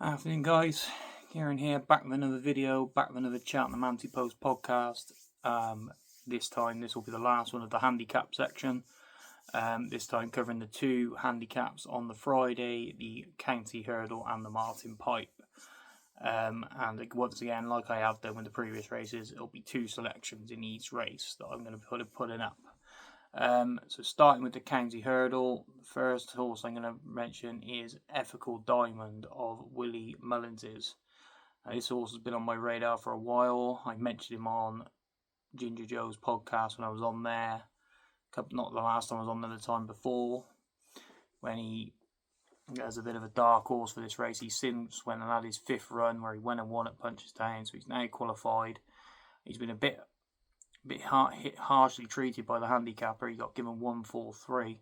Afternoon guys, Kieran here, back with another video, back with another Cheltenham Ante post podcast. This time this will be the last one of the handicap section. This time covering the two handicaps on the Friday, the County Hurdle and the Martin Pipe. And once again, like I have done with the previous races, it'll be two selections in each race that I'm going to be putting up. So starting with the County Hurdle, the first horse I'm going to mention is Ethical Diamond of Willie Mullins's. This horse has been on my radar for a while. I mentioned him on Ginger Joe's podcast when I was on there. Not the last time I was on there, the time before, when he has a bit of a dark horse for this race. He since went and had his fifth run where he went and won at Punchestown, so he's now qualified. He's been a bit harshly treated by the handicapper. He got given 1-4-3,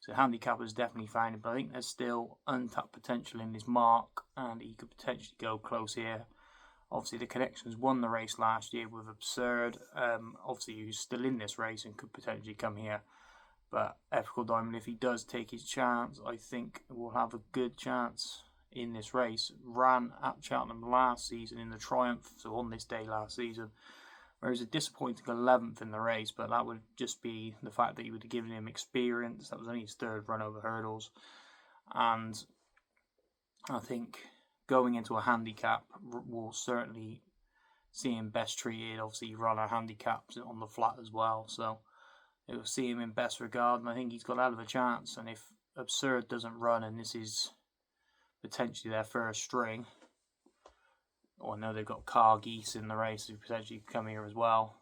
so the handicapper's definitely found it, but I think there's still untapped potential in his mark and he could potentially go close here. Obviously the Connections won the race last year with Absurd, obviously who's still in this race and could potentially come here, but Ethical Diamond, if he does take his chance, I think will have a good chance in this race. Ran at Cheltenham last season in the Triumph, so on this day last season, where he was a disappointing 11th in the race, but that would just be the fact that you would have given him experience. That was only his third run over hurdles, and I think going into a handicap will certainly see him best treated. Obviously he ran a handicap on the flat as well, so it will see him in best regard, and I think he's got out of a chance. And if Absurd doesn't run and this is potentially their first string, I know they've got Car Geese in the race who potentially come here as well.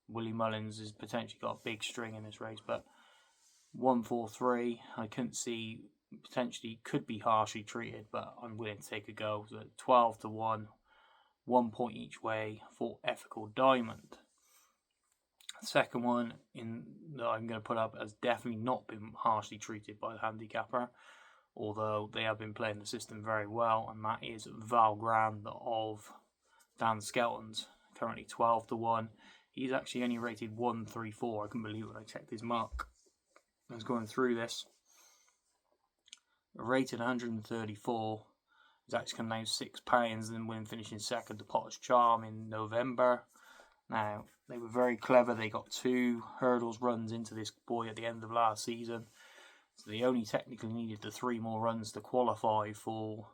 Willie Mullins has potentially got a big string in this race, but 1-4-3, I couldn't see, potentially could be harshly treated, but I'm willing to take a go. So 12-1, 1 point each way for Ethical Diamond. The second one that I'm going to put up has definitely not been harshly treated by the handicapper, although they have been playing the system very well, and that is Valgrand of Dan Skelton's, currently 12-1. He's actually only rated 1-3-4. I couldn't believe it when I checked his mark. I was going through this. Rated 134. He's actually come down £6 and then finishing second to Potter's Charm in November. Now, they were very clever. They got 2 hurdles runs into this boy at the end of last season. So they only technically needed the 3 more runs to qualify for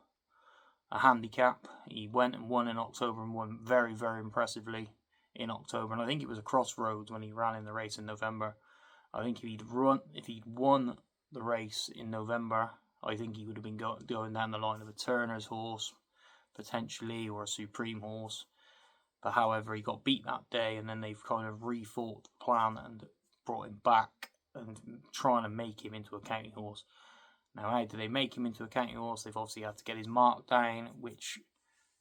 a handicap. He went and won in October and won very, very impressively in October. And I think it was a Crossroads when he ran in the race in November. I think if he'd won the race in November, I think he would have been going down the line of a Turner's horse, potentially, or a Supreme horse. But however, he got beat that day, and then they've kind of rethought the plan and brought him back and trying to make him into a county horse. Now, how do they make him into a county horse? They've obviously had to get his mark down, which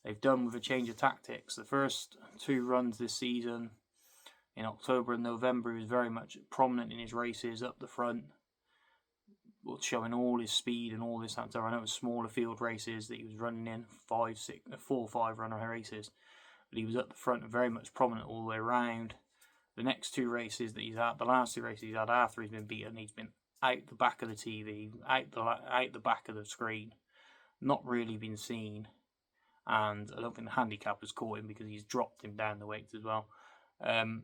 they've done with a change of tactics. The first 2 runs this season, in October and November, he was very much prominent in his races up the front, showing all his speed and all this. I know it was smaller field races that he was running in, 4 or 5 runner races, but he was up the front and very much prominent all the way around. The next 2 races that he's had, the last 2 races he's had after he's been beaten, he's been out the back of the TV, out the back of the screen, not really been seen, and I don't think the handicap has caught him because he's dropped him down the weights as well. So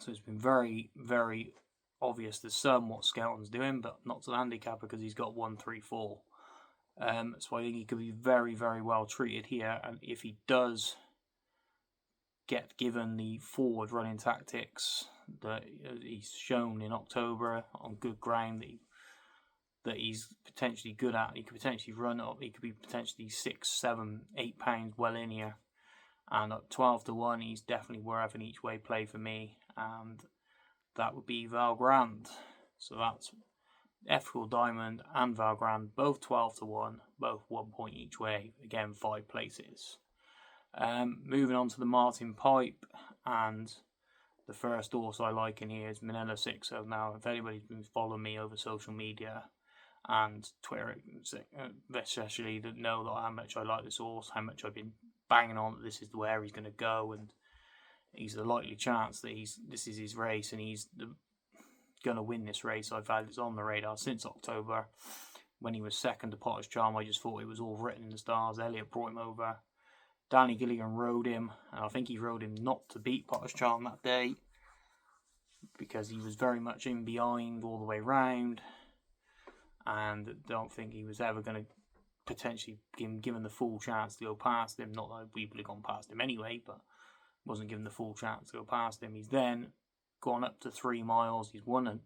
it's been very, very obvious to some what Skelton's doing, but not to the handicapper because he's got 1-3-4. So I think he could be very, very well treated here, and if he does get given the forward running tactics that he's shown in October on good ground that he's potentially good at, he could potentially run up. He could be potentially £6, £7, £8 well in here, and at 12-1, he's definitely worth an each way play for me, and that would be Valgrand. So that's Ethical Diamond and Valgrand, both 12-1, both 1 point each way. Again, 5 places. Moving on to the Martin Pipe, and the first horse I like in here is Manila 6. So now, if anybody's been following me over social media and Twitter, especially, that know that how much I like this horse, how much I've been banging on that this is where he's going to go, and he's a likely chance that this is his race, and he's going to win this race. I've had it on the radar since October. when he was second to Potter's Charm, I just thought it was all written in the stars. Elliott brought him over. Danny Gilligan rode him, and I think he rode him not to beat Potter's Charm that day, because he was very much in behind all the way round, and don't think he was ever going to potentially given the full chance to go past him. Not that we would have gone past him anyway, but wasn't given the full chance to go past him. He's then gone up to 3 miles. He's won and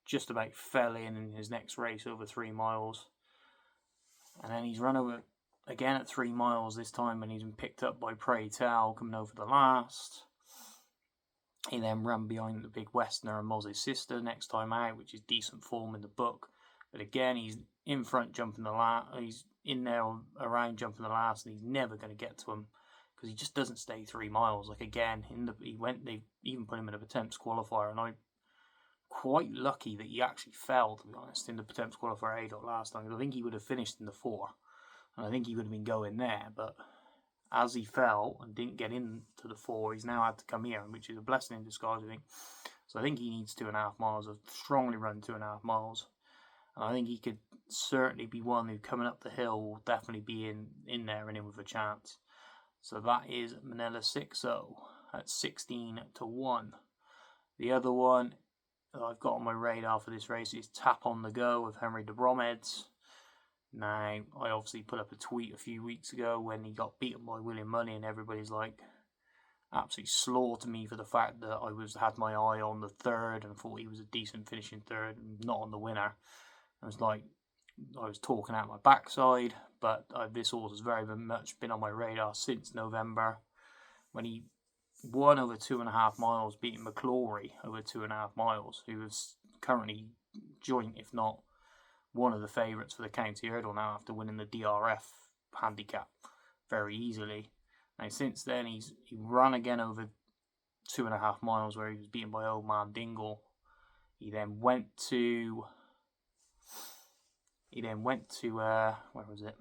just about fell in his next race over 3 miles. And then he's run over again at 3 miles this time, and he's been picked up by Pray Tell coming over the last. He then ran behind the big Westerner and Moz's sister next time out, which is decent form in the book. But again, he's in front jumping the last. He's in there around jumping the last, and he's never going to get to him because he just doesn't stay 3 miles. Like again, they even put him in a Potemps qualifier, and I'm quite lucky that he actually fell, to be honest, in the Potemps qualifier A last time. I think he would have finished in the 4, and I think he would have been going there, but as he fell and didn't get into the 4, he's now had to come here, which is a blessing in disguise, I think. So I think he needs 2.5 miles. I've strongly run 2.5 miles. And I think he could certainly be one who, coming up the hill, will definitely be in there and in with a chance. So that is Manila 6-0 at 16-1. The other one that I've got on my radar for this race is Tap on the Go of Henry de Bromheads. Now, I obviously put up a tweet a few weeks ago when he got beaten by William Money, and everybody's like absolutely slaughtered me for the fact that I had my eye on the third and thought he was a decent finishing third, not on the winner. I was like, I was talking out my backside, but this horse has very much been on my radar since November, when he won over 2.5 miles, beating McClory over 2.5 miles, who is currently joint, if not one of the favourites for the County Hurdle now, after winning the DRF handicap very easily. Now since then he ran again over 2.5 miles where he was beaten by Old Man Dingle. He then went to where was it?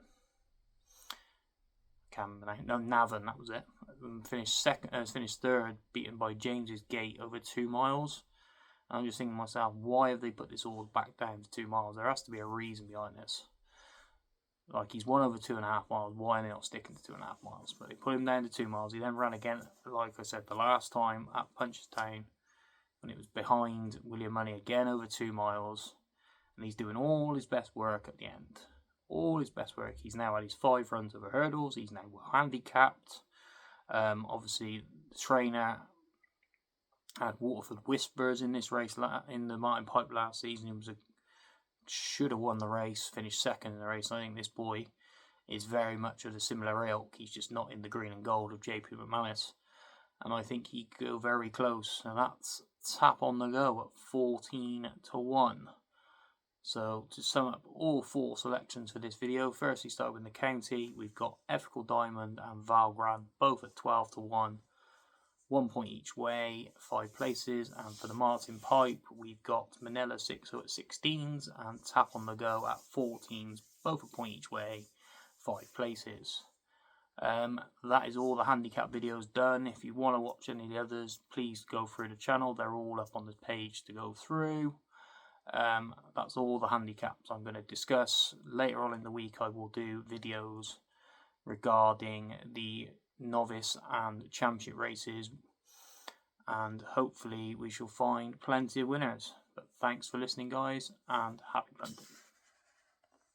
Can't remember now. No, Navan, that was it. Finished third, beaten by James's Gate over 2 miles. I'm just thinking to myself, why have they put this all back down to 2 miles? There has to be a reason behind this. Like, he's won over 2.5 miles. Why are they not sticking to 2.5 miles? But they put him down to 2 miles. He then ran again, like I said, the last time at Punchestown, when it was behind William Money again over 2 miles. And he's doing all his best work at the end. All his best work. He's now had his 5 runs over hurdles. He's now handicapped. Obviously, the trainer had Waterford Whispers in this race in the Martin Pipe last season. He should have won the race, finished second in the race. I think this boy is very much of a similar ilk. He's just not in the green and gold of JP McManus, and I think he could go very close. And that's Tap on the Go at 14-1. So to sum up all 4 selections for this video, firstly start with the county. We've got Ethical Diamond and Valgrand both at 12-1. 1 point each way, 5 places. And for the Martin Pipe, we've got Manila 6-0 at 16s and Tap on the Go at 14s, both a point each way, 5 places. That is all the handicap videos done. If you want to watch any of the others, please go through the channel. They're all up on the page to go through. That's all the handicaps I'm going to discuss. Later on in the week, I will do videos regarding the novice and championship races, and hopefully we shall find plenty of winners. But thanks for listening, guys, and happy punting.